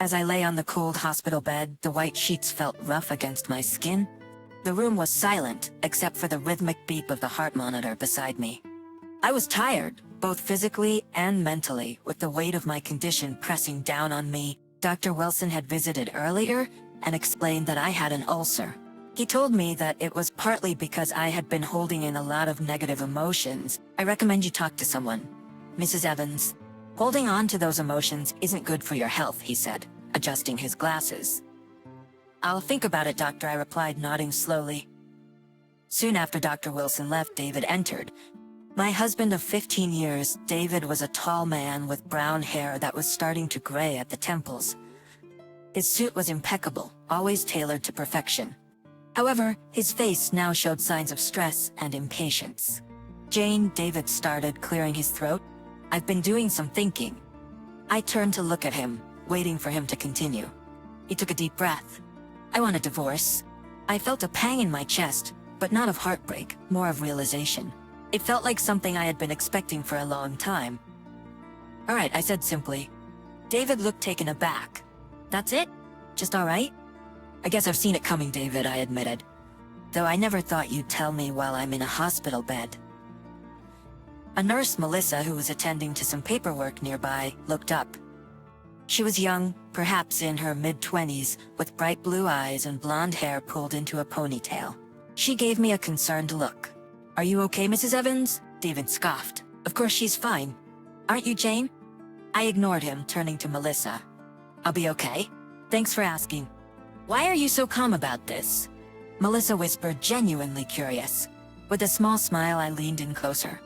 As I lay on the cold hospital bed, the white sheets felt rough against my skin. The room was silent, except for the rhythmic beep of the heart monitor beside me. I was tired, both physically and mentally, with the weight of my condition pressing down on me. Dr. Wilson had visited earlier and explained that I had an ulcer. He told me that it was partly because I had been holding in a lot of negative emotions. I recommend you talk to someone. Mrs. Evans. Holding on to those emotions isn't good for your health, he said, adjusting his glasses. I'll think about it, doctor, I replied, nodding slowly. Soon after Dr. Wilson left, David entered. My husband of 15 years, David was a tall man with brown hair that was starting to gray at the temples. His suit was impeccable, always tailored to perfection. However, his face now showed signs of stress and impatience. Jane, David started, clearing his throat. I've been doing some thinking. I turned to look at him, waiting for him to continue. He took a deep breath. I want a divorce. I felt a pang in my chest, but not of heartbreak, more of realization. It felt like something I had been expecting for a long time. All right, I said simply. David looked taken aback. That's it? Just all right? I guess I've seen it coming, David, I admitted. Though I never thought you'd tell me while I'm in a hospital bed. A nurse, Melissa, who was attending to some paperwork nearby, looked up. She was young, perhaps in her mid-20s, with bright blue eyes and blonde hair pulled into a ponytail. She gave me a concerned look. Are you okay, Mrs. Evans? David scoffed. Of course she's fine. Aren't you, Jane? I ignored him, turning to Melissa. I'll be okay. Thanks for asking. Why are you so calm about this? Melissa whispered, genuinely curious. With a small smile, I leaned in closer.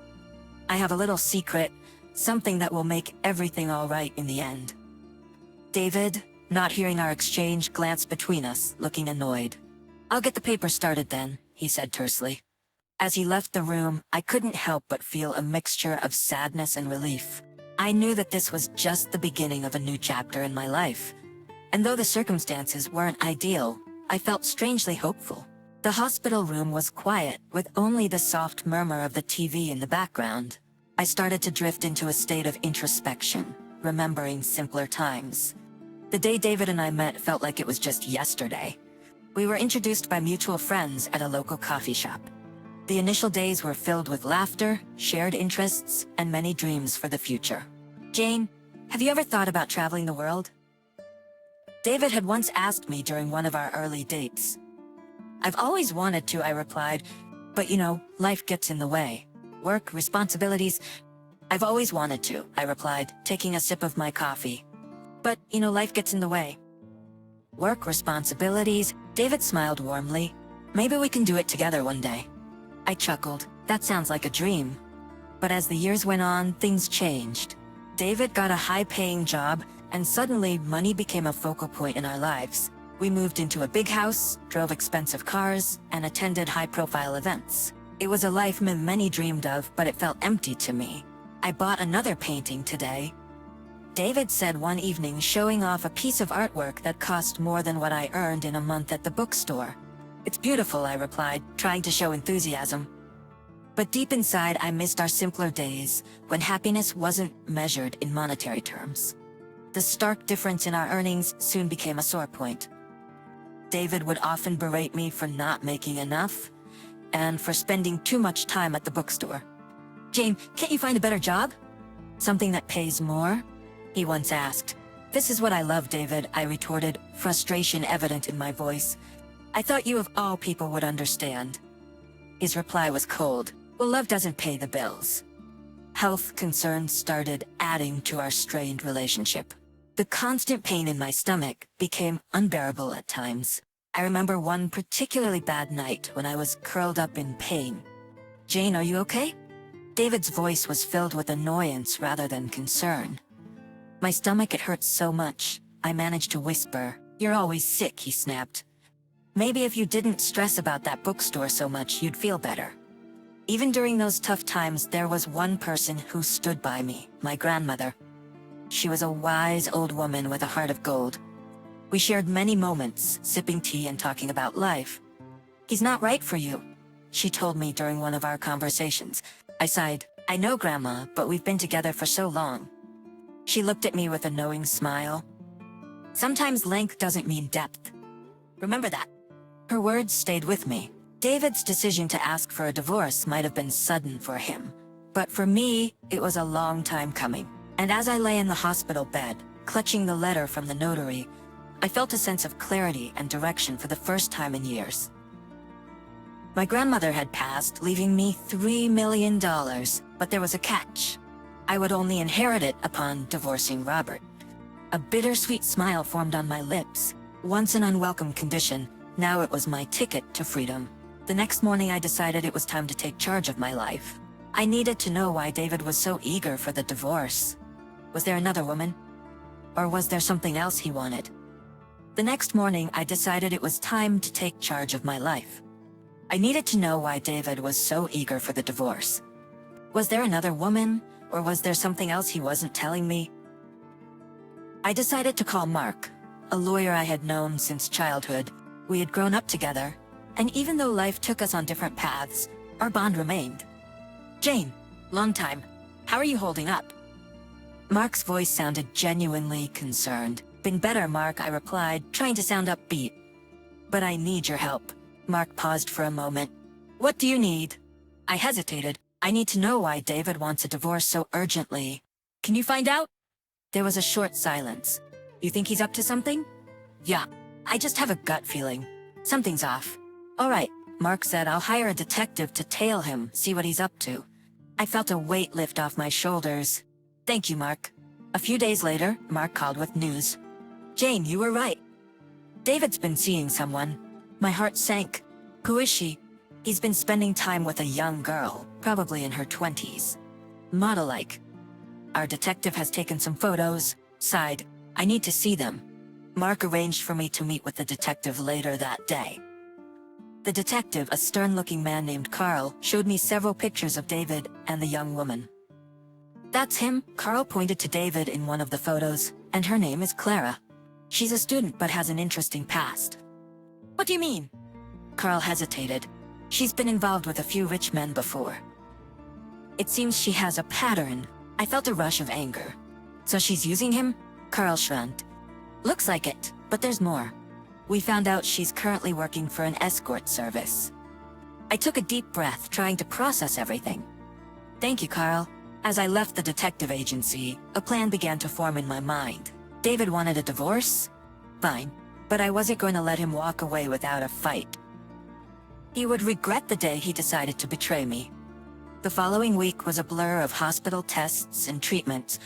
I have a little secret, something that will make everything all right in the end. David, not hearing our exchange, glanced between us, looking annoyed. I'll get the paper started then, he said tersely. As he left the room, I couldn't help but feel a mixture of sadness and relief. I knew that this was just the beginning of a new chapter in my life. And though the circumstances weren't ideal, I felt strangely hopeful. The hospital room was quiet, with only the soft murmur of the TV in the background. I started to drift into a state of introspection, remembering simpler times. The day David and I met felt like it was just yesterday. We were introduced by mutual friends at a local coffee shop. The initial days were filled with laughter, shared interests, and many dreams for the future. Jane, have you ever thought about traveling the world? David had once asked me during one of our early dates. I've always wanted to, I replied, but life gets in the way. Work, responsibilities. I've always wanted to, I replied, taking a sip of my coffee. But, life gets in the way. Work, responsibilities. David smiled warmly. Maybe we can do it together one day. I chuckled. That sounds like a dream. But as the years went on, things changed. David got a high-paying job, and suddenly money became a focal point in our lives. We moved into a big house, drove expensive cars, and attended high-profile events. It was a life many dreamed of, but it felt empty to me. I bought another painting today. David said one evening, showing off a piece of artwork that cost more than what I earned in a month at the bookstore. It's beautiful, I replied, trying to show enthusiasm. But deep inside, I missed our simpler days, when happiness wasn't measured in monetary terms. The stark difference in our earnings soon became a sore point. David would often berate me for not making enough, and for spending too much time at the bookstore. Jane, can't you find a better job? Something that pays more? He once asked. This is what I love, David, I retorted, frustration evident in my voice. I thought you of all people would understand. His reply was cold. Well, love doesn't pay the bills. Health concerns started adding to our strained relationship. The constant pain in my stomach became unbearable at times. I remember one particularly bad night when I was curled up in pain. Jane, are you okay? David's voice was filled with annoyance rather than concern. My stomach, it hurts so much. I managed to whisper. You're always sick, he snapped. Maybe if you didn't stress about that bookstore so much, you'd feel better. Even during those tough times, there was one person who stood by me, my grandmother. She was a wise old woman with a heart of gold. We shared many moments, sipping tea and talking about life. He's not right for you, she told me during one of our conversations. I sighed. I know, Grandma, but we've been together for so long. She looked at me with a knowing smile. Sometimes length doesn't mean depth. Remember that. Her words stayed with me. David's decision to ask for a divorce might have been sudden for him, but for me, it was a long time coming. And as I lay in the hospital bed, clutching the letter from the notary, I felt a sense of clarity and direction for the first time in years. My grandmother had passed, leaving me $3 million, but there was a catch. I would only inherit it upon divorcing Robert. A bittersweet smile formed on my lips. Once an unwelcome condition, now it was my ticket to freedom. The next morning I decided it was time to take charge of my life. I needed to know why David was so eager for the divorce. Was there another woman? Or was there something else he wanted? The next morning I decided it was time to take charge of my life. I needed to know why David was so eager for the divorce. Was there another woman, or was there something else he wasn't telling me? I decided to call Mark, a lawyer I had known since childhood. We had grown up together, and even though life took us on different paths, our bond remained. Jane, long time. How are you holding up? Mark's voice sounded genuinely concerned. Been better, Mark, I replied, trying to sound upbeat. But I need your help. Mark paused for a moment. What do you need? I hesitated. I need to know why David wants a divorce so urgently. Can you find out? There was a short silence. You think he's up to something? Yeah. I just have a gut feeling. Something's off. All right, Mark said, I'll hire a detective to tail him, see what he's up to. I felt a weight lift off my shoulders. Thank you, Mark. A few days later, Mark called with news. Jane, you were right. David's been seeing someone. My heart sank. Who is she? He's been spending time with a young girl, probably in her 20s. Model-like. Our detective has taken some photos. Sighed. I need to see them. Mark arranged for me to meet with the detective later that day. The detective, a stern-looking man named Carl, showed me several pictures of David and the young woman. That's him, Carl pointed to David in one of the photos, and her name is Clara. She's a student but has an interesting past. What do you mean? Carl hesitated. She's been involved with a few rich men before. It seems she has a pattern. I felt a rush of anger. So she's using him? Carl shrugged. Looks like it, but there's more. We found out she's currently working for an escort service. I took a deep breath, trying to process everything. Thank you, Carl. As I left the detective agency, a plan began to form in my mind. David wanted a divorce? Fine. But I wasn't going to let him walk away without a fight. He would regret the day he decided to betray me. The following week was a blur of hospital tests and treatments,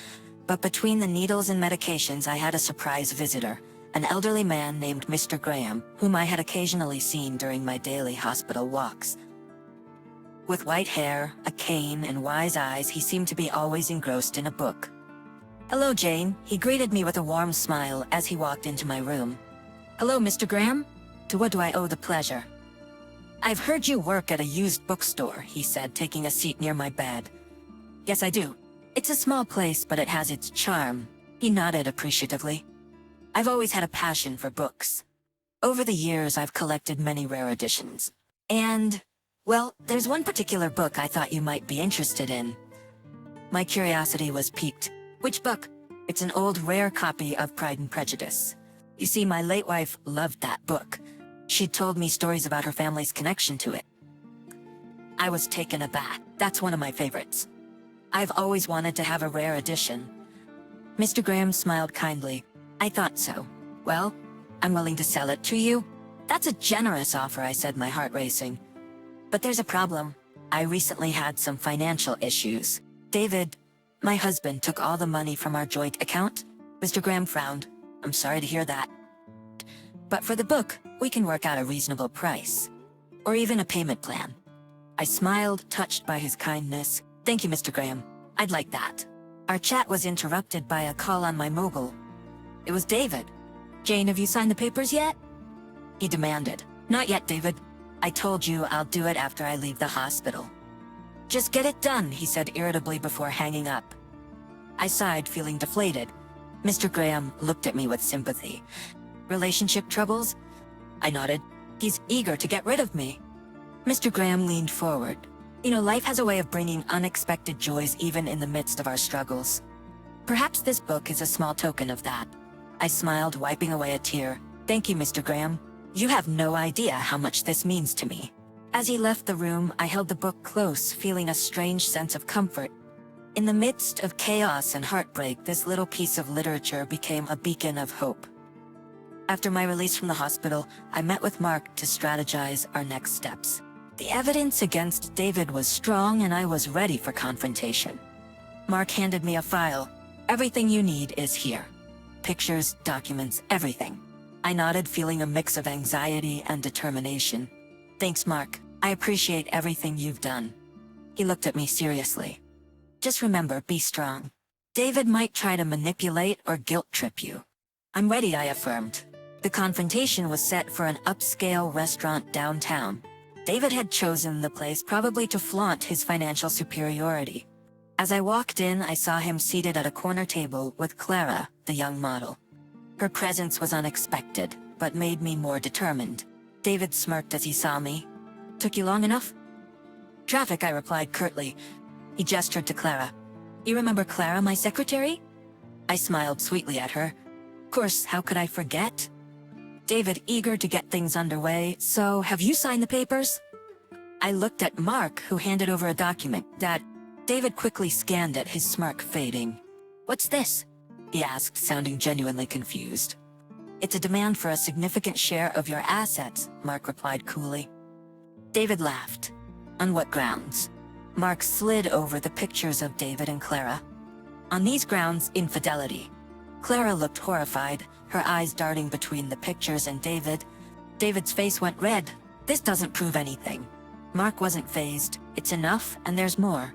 but between the needles and medications I had a surprise visitor, an elderly man named Mr. Graham, whom I had occasionally seen during my daily hospital walks. With white hair, a cane, and wise eyes, he seemed to be always engrossed in a book. Hello, Jane. He greeted me with a warm smile as he walked into my room. Hello, Mr. Graham. To what do I owe the pleasure? I've heard you work at a used bookstore, he said, taking a seat near my bed. Yes, I do. It's a small place, but it has its charm. He nodded appreciatively. I've always had a passion for books. Over the years, I've collected many rare editions. And, well, there's one particular book I thought you might be interested in. My curiosity was piqued. Which book? It's an old, rare copy of Pride and Prejudice. You see, my late wife loved that book. She'd told me stories about her family's connection to it. I was taken aback. That's one of my favorites. I've always wanted to have a rare edition. Mr. Graham smiled kindly. I thought so. Well, I'm willing to sell it to you. That's a generous offer, I said, my heart racing. But there's a problem. I recently had some financial issues. David, my husband, took all the money from our joint account. Mr. Graham frowned. I'm sorry to hear that. But for the book, we can work out a reasonable price. Or even a payment plan. I smiled, touched by his kindness. Thank you, Mr. Graham. I'd like that. Our chat was interrupted by a call on my mobile. It was David. Jane, have you signed the papers yet? He demanded. Not yet, David. I told you I'll do it after I leave the hospital. Just get it done, he said irritably before hanging up. I sighed, feeling deflated. Mr. Graham looked at me with sympathy. Relationship troubles? I nodded. He's eager to get rid of me. Mr. Graham leaned forward. You know, life has a way of bringing unexpected joys even in the midst of our struggles. Perhaps this book is a small token of that. I smiled, wiping away a tear. "Thank you, Mr. Graham. You have no idea how much this means to me." As he left the room, I held the book close, feeling a strange sense of comfort. In the midst of chaos and heartbreak, this little piece of literature became a beacon of hope. After my release from the hospital, I met with Mark to strategize our next steps. The evidence against David was strong and I was ready for confrontation. Mark handed me a file. "Everything you need is here. Pictures, documents, everything." I nodded, feeling a mix of anxiety and determination. "Thanks, Mark. I appreciate everything you've done." He looked at me seriously. "Just remember, be strong. David might try to manipulate or guilt trip you." "I'm ready," I affirmed. The confrontation was set for an upscale restaurant downtown. David had chosen the place probably to flaunt his financial superiority. As I walked in, I saw him seated at a corner table with Clara, the young model. Her presence was unexpected, but made me more determined. David smirked as he saw me. "Took you long enough?" "Traffic," I replied curtly. He gestured to Clara. "You remember Clara, my secretary?" I smiled sweetly at her. "Of course, how could I forget?" David, eager to get things underway. "So, have you signed the papers?" I looked at Mark, who handed over a document. David quickly scanned it, his smirk fading. "What's this?" he asked, sounding genuinely confused. "It's a demand for a significant share of your assets," Mark replied coolly. David laughed. "On what grounds?" Mark slid over the pictures of David and Clara. "On these grounds, infidelity." Clara looked horrified, her eyes darting between the pictures and David. David's face went red. "This doesn't prove anything." Mark wasn't fazed. "It's enough, and there's more."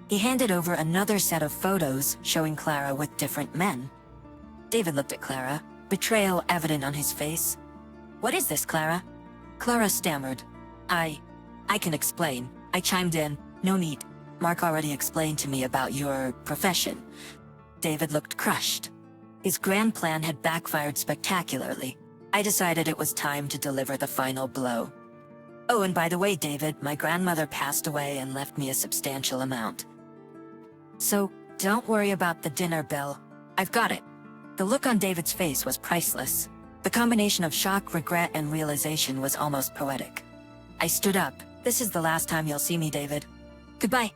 He handed over another set of photos showing Clara with different men. David looked at Clara, betrayal evident on his face. "What is this, Clara?" Clara stammered. I can explain." I chimed in. "No need. Mark already explained to me about your profession." David looked crushed. His grand plan had backfired spectacularly. I decided it was time to deliver the final blow. "Oh, and by the way, David, my grandmother passed away and left me a substantial amount. So, don't worry about the dinner bill. I've got it." The look on David's face was priceless. The combination of shock, regret, and realization was almost poetic. I stood up. "This is the last time you'll see me, David. Goodbye."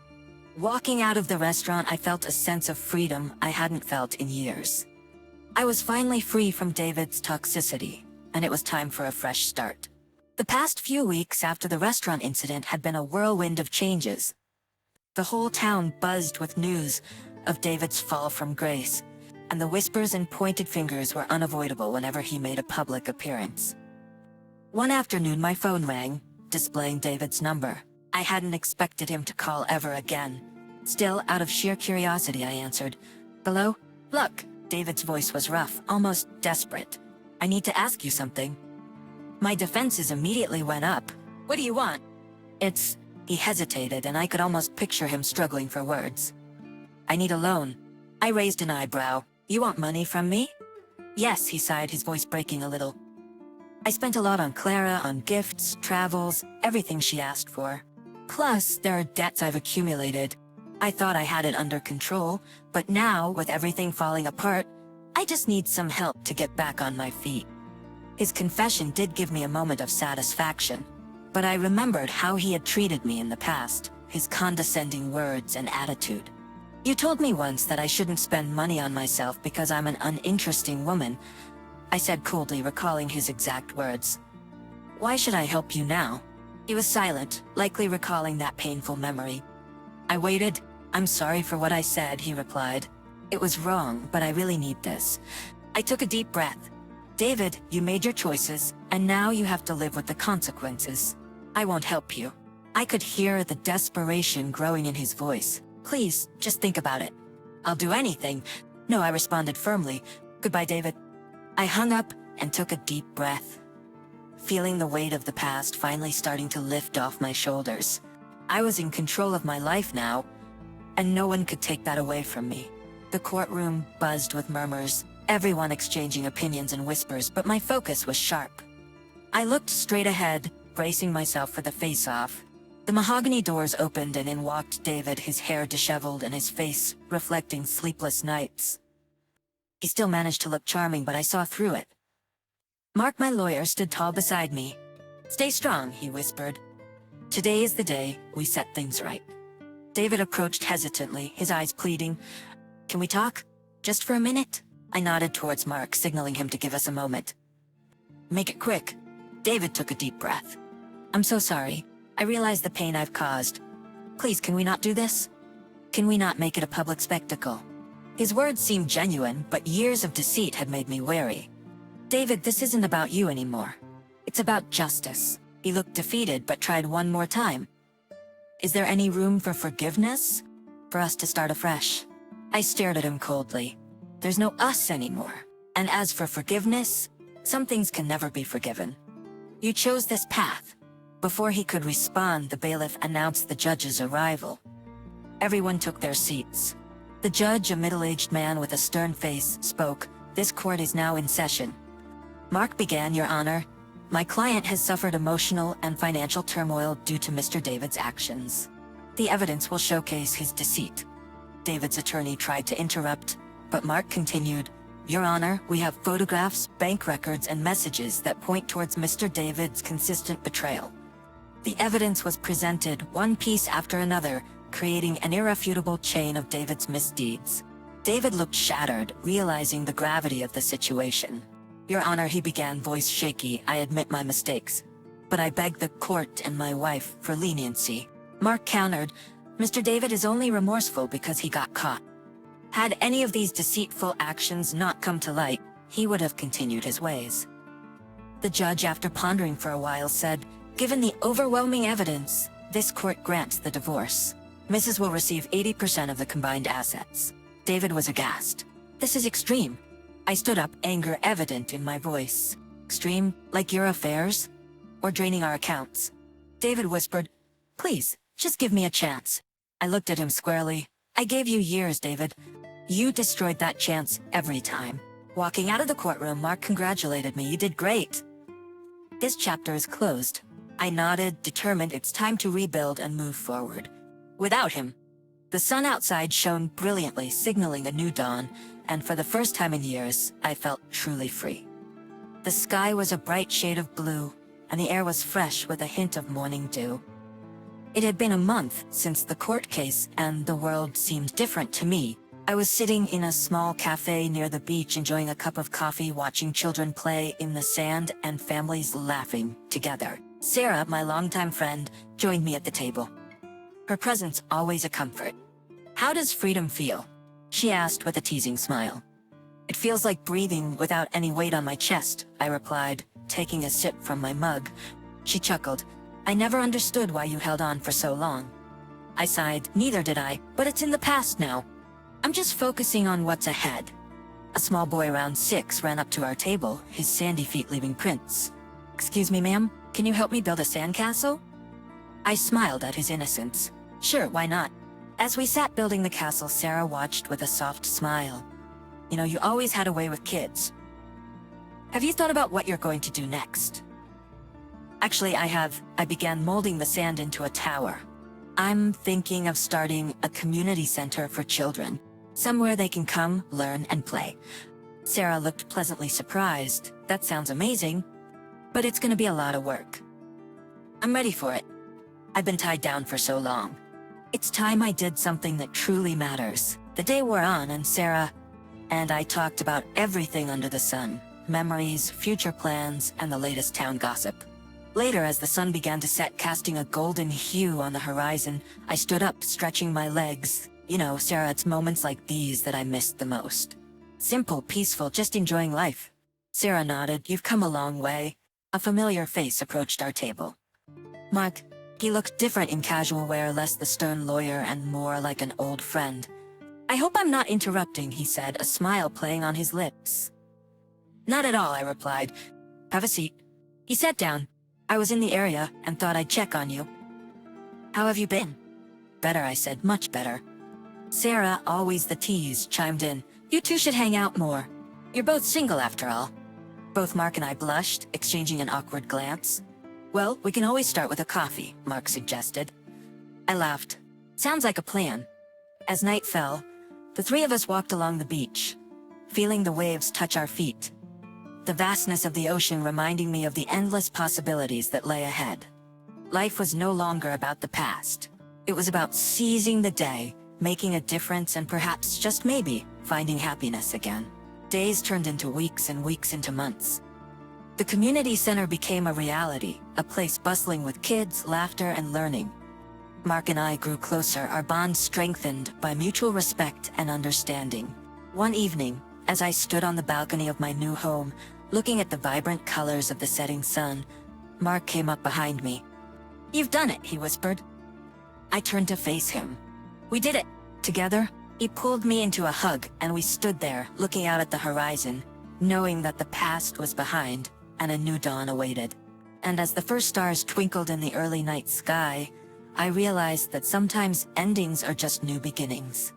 Walking out of the restaurant, I felt a sense of freedom I hadn't felt in years. I was finally free from David's toxicity, and it was time for a fresh start. The past few weeks after the restaurant incident had been a whirlwind of changes. The whole town buzzed with news of David's fall from grace, and the whispers and pointed fingers were unavoidable whenever he made a public appearance. One afternoon, my phone rang, displaying David's number. I hadn't expected him to call ever again. Still, out of sheer curiosity, I answered. "Hello? Look." David's voice was rough, almost desperate. "I need to ask you something." My defenses immediately went up. "What do you want?" He hesitated, and I could almost picture him struggling for words. "I need a loan." I raised an eyebrow. "You want money from me?" "Yes," he sighed, his voice breaking a little. "I spent a lot on Clara, on gifts, travels, everything she asked for. Plus, there are debts I've accumulated. I thought I had it under control, but now, with everything falling apart, I just need some help to get back on my feet." His confession did give me a moment of satisfaction, but I remembered how he had treated me in the past, his condescending words and attitude. "You told me once that I shouldn't spend money on myself because I'm an uninteresting woman," I said coldly, recalling his exact words. "Why should I help you now?" He was silent, likely recalling that painful memory. I waited. "I'm sorry for what I said," he replied. "It was wrong, but I really need this." I took a deep breath. "David, you made your choices, and now you have to live with the consequences. I won't help you." I could hear the desperation growing in his voice. "Please, just think about it." "I'll do anything." "No," I responded firmly. "Goodbye, David." I hung up and took a deep breath, feeling the weight of the past finally starting to lift off my shoulders. I was in control of my life now, and no one could take that away from me. The courtroom buzzed with murmurs, everyone exchanging opinions and whispers, but my focus was sharp. I looked straight ahead, bracing myself for the face-off. The mahogany doors opened and in walked David, his hair disheveled and his face reflecting sleepless nights. He still managed to look charming, but I saw through it. Mark, my lawyer, stood tall beside me. "Stay strong," he whispered. "Today is the day we set things right." David approached hesitantly, his eyes pleading. "Can we talk? Just for a minute?" I nodded towards Mark, signaling him to give us a moment. "Make it quick." David took a deep breath. "I'm so sorry. I realize the pain I've caused. Please, can we not do this? Can we not make it a public spectacle?" His words seemed genuine, but years of deceit had made me wary. "David, this isn't about you anymore. It's about justice." He looked defeated, but tried one more time. "Is there any room for forgiveness? For us to start afresh?" I stared at him coldly. "There's no us anymore. And as for forgiveness, some things can never be forgiven. You chose this path." Before he could respond, the bailiff announced the judge's arrival. Everyone took their seats. The judge, a middle-aged man with a stern face, spoke. "This court is now in session." Mark began, "Your Honor, my client has suffered emotional and financial turmoil due to Mr. David's actions. The evidence will showcase his deceit." David's attorney tried to interrupt, but Mark continued, "Your Honor, we have photographs, bank records, and messages that point towards Mr. David's consistent betrayal." The evidence was presented, one piece after another, creating an irrefutable chain of David's misdeeds. David looked shattered, realizing the gravity of the situation. "Your Honor," he began, voice shaky, "I admit my mistakes. But I beg the court and my wife for leniency." Mark countered, "Mr. David is only remorseful because he got caught. Had any of these deceitful actions not come to light, he would have continued his ways." The judge, after pondering for a while, said, "Given the overwhelming evidence, this court grants the divorce. Mrs. will receive 80% of the combined assets." David was aghast. "This is extreme." I stood up, anger evident in my voice. "Extreme? Like your affairs? Or draining our accounts?" David whispered, "Please, just give me a chance." I looked at him squarely. "I gave you years, David. You destroyed that chance every time." Walking out of the courtroom, Mark congratulated me. "You did great. This chapter is closed." I nodded, determined it's time to rebuild and move forward. Without him, the sun outside shone brilliantly, signaling a new dawn, and for the first time in years, I felt truly free. The sky was a bright shade of blue, and the air was fresh with a hint of morning dew. It had been a month since the court case, and the world seemed different to me. I was sitting in a small cafe near the beach, enjoying a cup of coffee, watching children play in the sand and families laughing together. Sarah, my longtime friend, joined me at the table. Her presence always a comfort. "How does freedom feel?" she asked with a teasing smile. "It feels like breathing without any weight on my chest," I replied, taking a sip from my mug. She chuckled. "I never understood why you held on for so long." I sighed. "Neither did I, but it's in the past now. I'm just focusing on what's ahead." A small boy around 6 ran up to our table, his sandy feet leaving prints. "Excuse me, ma'am, can you help me build a sandcastle?" I smiled at his innocence. "Sure, why not?" As we sat building the castle, Sarah watched with a soft smile. "You know, you always had a way with kids. Have you thought about what you're going to do next?" "Actually, I have." I began molding the sand into a tower. "I'm thinking of starting a community center for children. Somewhere they can come, learn, and play." Sarah looked pleasantly surprised. "That sounds amazing, but it's gonna be a lot of work." "I'm ready for it. I've been tied down for so long. It's time I did something that truly matters." The day wore on, and Sarah and I talked about everything under the sun. Memories, future plans, and the latest town gossip. Later, as the sun began to set, casting a golden hue on the horizon, I stood up, stretching my legs. "You know, Sarah, it's moments like these that I missed the most. Simple, peaceful, just enjoying life." Sarah nodded. "You've come a long way." A familiar face approached our table. Mark. He looked different in casual wear, less the stern lawyer and more like an old friend. "I hope I'm not interrupting," he said, a smile playing on his lips. "Not at all," I replied. "Have a seat." He sat down. "I was in the area and thought I'd check on you." "How have you been?" "Better," I said, "much better." Sarah, always the tease, chimed in. "You two should hang out more. You're both single after all." Both Mark and I blushed, exchanging an awkward glance. "Well, we can always start with a coffee," Mark suggested. I laughed. "Sounds like a plan." As night fell, the three of us walked along the beach. feeling the waves touch our feet. The vastness of the ocean reminding me of the endless possibilities that lay ahead. Life was no longer about the past. It was about seizing the day, making a difference, and perhaps, just maybe, finding happiness again. Days turned into weeks and weeks into months. The community center became a reality, a place bustling with kids, laughter, and learning. Mark and I grew closer, our bond strengthened by mutual respect and understanding. One evening, as I stood on the balcony of my new home, looking at the vibrant colors of the setting sun, Mark came up behind me. "You've done it," he whispered. I turned to face him. "We did it, together." He pulled me into a hug, and we stood there, looking out at the horizon, knowing that the past was behind, and a new dawn awaited. And as the first stars twinkled in the early night sky, I realized that sometimes endings are just new beginnings.